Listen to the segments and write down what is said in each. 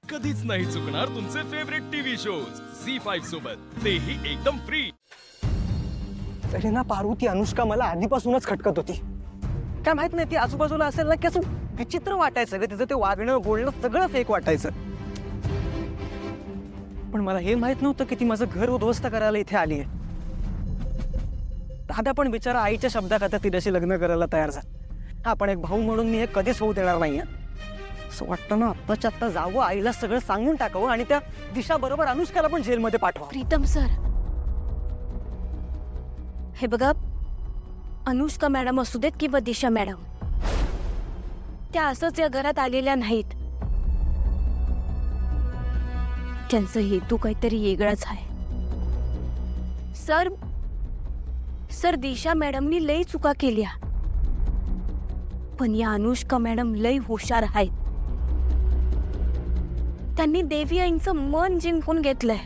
कधीच नाही चुकणार तुमचे फेवरेट टीव्ही शोज झी5 सोबत, तेही एकदम फ्री। तरी ना पारू, ती अनुष्का मला आधीपासूनच खटकत होती। काय माहित नाही, ती आजूबाजूला असेल ना की असं विचित्र वाटायचं ग, तिचं ते वागणं बोलणं सगळं फेक वाटायचं। पण मला हे माहित नव्हतं की ती माझं घर उद्ध्वस्त करायला इथे आली आहे। दादा पण बिचारा आईच्या शब्दात आता तिच्याशी लग्न करायला तयार झाला। आपण एक भाऊ म्हणून मी हे कधीच होऊ देणार नाहीये। असं वाटतं ना आत्ताच्या आत्ता जावं, आईला सगळं सांगून टाकावं आणि त्या दिशा बरोबर अनुष्काला पण जेलमध्ये पाठवा। प्रीतम सर, हे बघा, अनुष्का मॅडम असू देत किंवा दिशा मॅडम, त्या असंच या घरात आलेल्या नाहीत। त्यांचा हेतू काहीतरी वेगळाच आहे। सर दिशा मॅडमनी लई चुका केल्या, पण या अनुष्का मॅडम लई हुशार आहेत। त्यांनी देवी आईंचं मन जिंकून घेतलंय।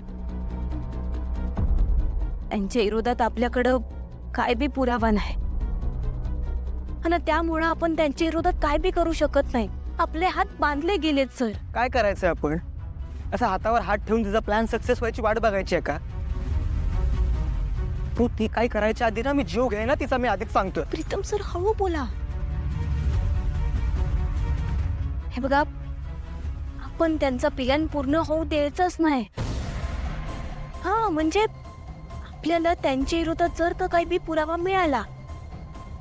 त्यांच्या विरोधात आपल्याकडं काय बी पुरावा नाही आणि त्यामुळे आपण त्यांच्या विरोधात काय बी करू शकत नाही। आपले हात बांधले गेलेत सर। काय करायचं आपण? असं हातावर हात ठेवून तिचा प्लॅन सक्सेस व्हायची वाट बघायची आहे का? तू ती काय करायच्या आधी ना मी जीव घे ना तिचा, मी आधीच सांगतोय। प्रीतम सर, हळू बोला। हे बघा, आपण त्यांचा प्लॅन पूर्ण होऊ द्यायचंच नाही। हा, म्हणजे आपल्याला त्यांच्या विरोधात जर का काही बी पुरावा मिळाला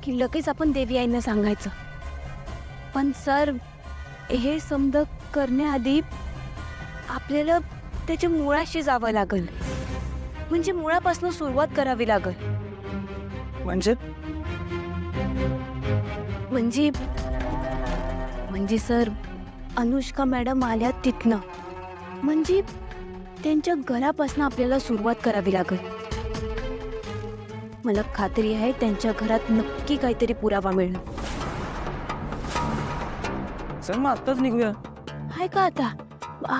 की लगेच आपण देवी आईंना सांगायचं। पण सर, हे समज करण्याआधी आपल्याला त्याच्या मुळाशी जावं लागेल, म्हणजे मुळापासून सुरुवात करावी लागेल। म्हणजे सर, अनुष्का मॅडम आल्या तिथनं, म्हणजे त्यांच्या घरापासून आपल्याला सुरुवात करावी लागेल। मला खात्री आहे त्यांच्या घरात नक्की काहीतरी पुरावा मिळणार। चल मग आत्ताच निघूया। आहे का आता?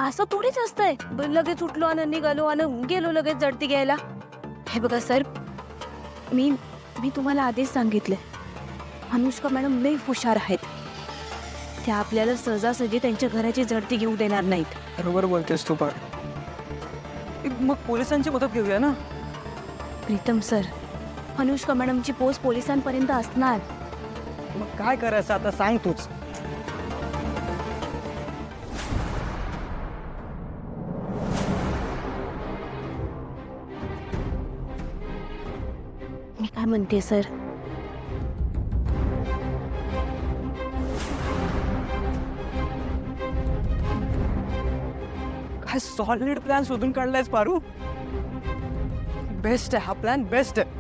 असं थोडीच असतंय लगेच उठलो आणि निघालो आणि गेलो लगेच जडती घ्यायला। हे बघा सर, मी तुम्हाला आधीच सांगितलंय, अनुष्का मॅडम लई हुशार आहेत। त्या आपल्याला सहजासहजी त्यांच्या घराची जडती घेऊ देणार नाहीत। बरोबर बोलतेस तू, पण मग पोलिसांची मदत घेऊया ना। प्रीतम सर, अनुष्का मॅडमची पोस्ट पोलिसांपर्यंत असणार। मग काय करायचं आता सांग तूच। मी काय म्हणते सर, काय सॉलिड प्लॅन शोधून काढलायस पारू? बेस्ट आहे हा प्लॅन, बेस्ट आहे।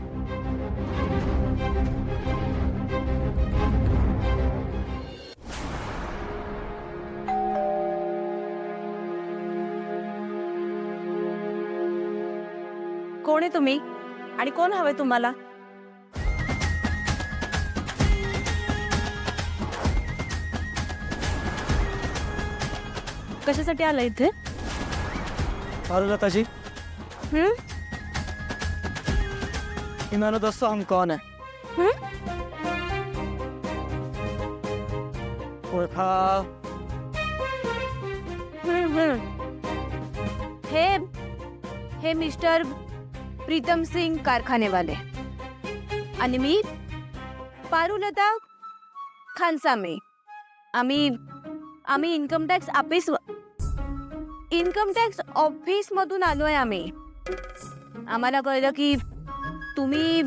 कोण आहे तुम्ही आणि कोण हवंय तुम्हाला? कशासाठी आला इथे? पारुलताजी, इन्होंने दोस्तों हम कौन है? ओळखा? हे मिस्टर प्रीतम सिंग कारखानेवाले आणि मी पारुलता खानसामे। आम्ही इन्कम टॅक्स ऑफिस मधून आलोय। आम्हाला कळलं की तुम्ही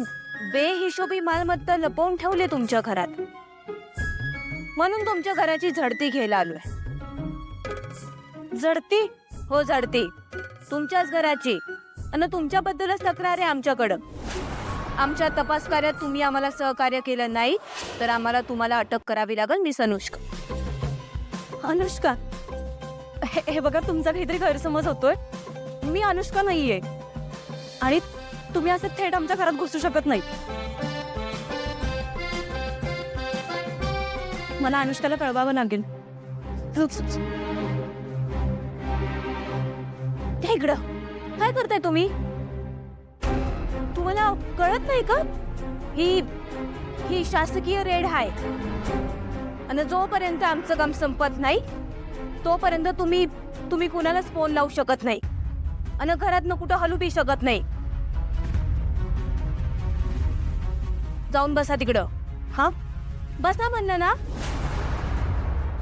बेहिशोबी मालमत्ता लपवून ठेवले तुमच्या घरात, म्हणून तुमच्या घराची झडती घ्यायला आलोय। झडती? हो, झडती तुमच्याच घराची, आणि तुमच्याबद्दलच तक्रार आहे आमच्याकडं। आमच्या तपास कार्यात तुम्ही आम्हाला सहकार्य केलं नाही तर आम्हाला तुम्हाला अटक करावी लागेल। मिस अनुष्का। अनुष्का? हे बघा, तुमचा काहीतरी गैरसमज होतोय। मी अनुष्का नाहीये आणि तुम्ही असं थेट आमच्या घरात घुसू शकत नाही। मला अनुष्काला कळवावं लागेल। इकडं काय करताय तुम्ही? तुम्हाला कळत नाही का? ही शासकीय रेड आहे आणि जोपर्यंत आमचं काम संपत नाही तोपर्यंत तुम्ही तुम्ही कुणालाच फोन लावू शकत नाही आणि घरात कुठं हलू बी शकत नाही. जाऊन बसा तिकडं. हा, बसा म्हणलं ना.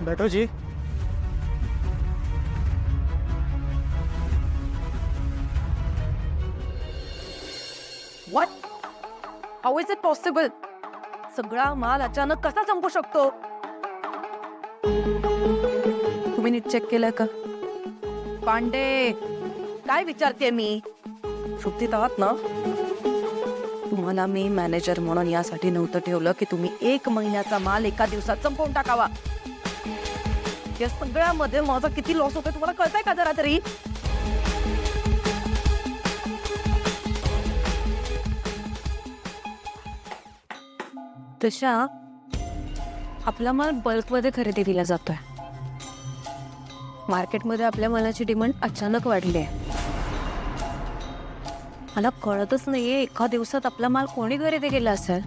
बैठो जी. What? How is it possible? सगळा माल अचानक कसा संपू शकतो? तुम्ही नीट चेक केलंय का? पांडे, काय विचारते मी? शुद्धीत आहात ना? तुम्हाला मी मॅनेजर म्हणून यासाठी नव्हतं ठेवलं की तुम्ही 1 महिन्याचा माल एका दिवसात संपवून टाकावा. या सगळ्यामध्ये माझा किती लॉस होतोय तुम्हाला कळतंय का जरा तरी? तशा आपला माल बल्कमध्ये खरेदी केला जातोय. मार्केटमध्ये आपल्या मालाची डिमांड अचानक वाढली आहे. मला कळतच नाहीये एका दिवसात आपला माल कोणी खरेदी केला असेल.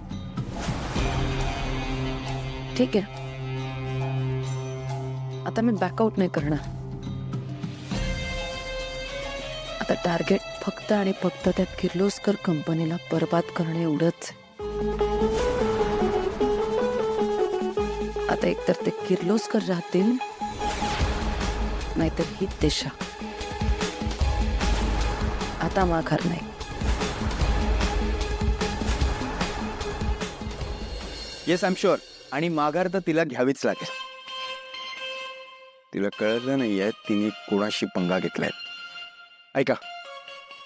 ठीक आहे, आता मी बॅकआउट नाही करणार. आता टार्गेट फक्त आणि फक्त त्या किर्लोस्कर कंपनीला बर्बाद करणे एवढंच. आता एकतर ते किर्लोस्कर राहतील नाहीतर ही दिशा. आता माघार नाही. Yes I am sure. आणि माघार तर तिला घ्यावीच लागेल. तिला कळलं नाहीये तिने कोणाशी पंगा घेतलाय. ऐका,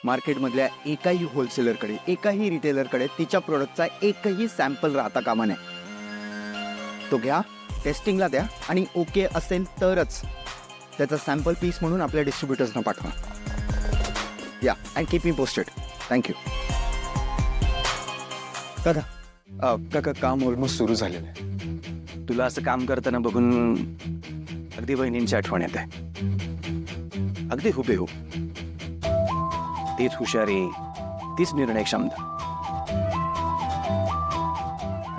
मार्केटमधल्या एकाही होलसेलरकडे एकाही रिटेलरकडे तिच्या प्रोडक्टचा एकही सॅम्पल राहता कामा नये. तो घ्या, टेस्टिंगला द्या आणि ओके असेल तरच त्याचा सॅम्पल पीस म्हणून आपल्या डिस्ट्रीब्युटर्सना पाठवा. या and keep me posted. Thank you. काका काम ऑलमोस्ट सुरू झालेलं आहे. तुला असं काम करताना बघून अगदी बहिणींची आठवण येते. अगदी हुबेहूब. तीच हुशारी, तीच निर्णय क्षमता.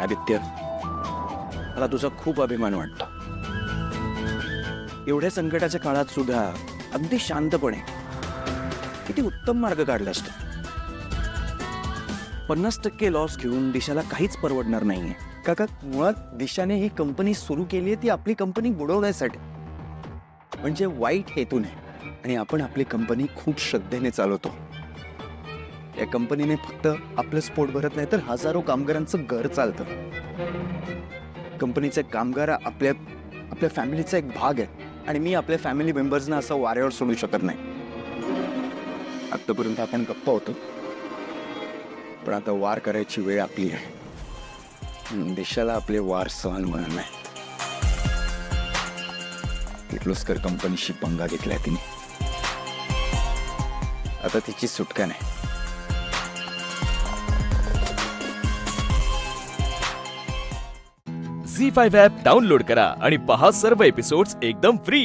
आदित्य, मला तुझा खूप अभिमान वाटतो. एवढ्या संकटाच्या काळात सुद्धा अगदी शांतपणे किती उत्तम मार्ग काढला असतो. 50% लॉस घेऊन दिशाला काहीच परवडणार नाहीये. काका, मुळात दिशाने ही कंपनी सुरू केली आहे ती आपली कंपनी बुडवण्यासाठी, म्हणजे वाईट हेतूने. आणि आपण आपली कंपनी खूप श्रद्धेने चालवतो. या कंपनीने फक्त आपलं पोट भरत नाही तर हजारो कामगारांचं घर चालतं. कंपनीचे कामगार आपल्या फॅमिलीचा एक भाग आहे आणि मी आपल्या फॅमिली मेंबर्सना असं वाऱ्यावर सोडू शकत नाही. आतापर्यंत आपण गप्प होतो, पण आता वार करायची वेळ आपली आहे. देशाला आपले वार सहन होणार नाही. किर्लोस्कर कंपनीशी पंगा घेतलाय तिने. आता तिची सुटका नाही. झी5 ॲप डाउनलोड करा आणि पहा सर्व एपिसोड्स एकदम फ्री.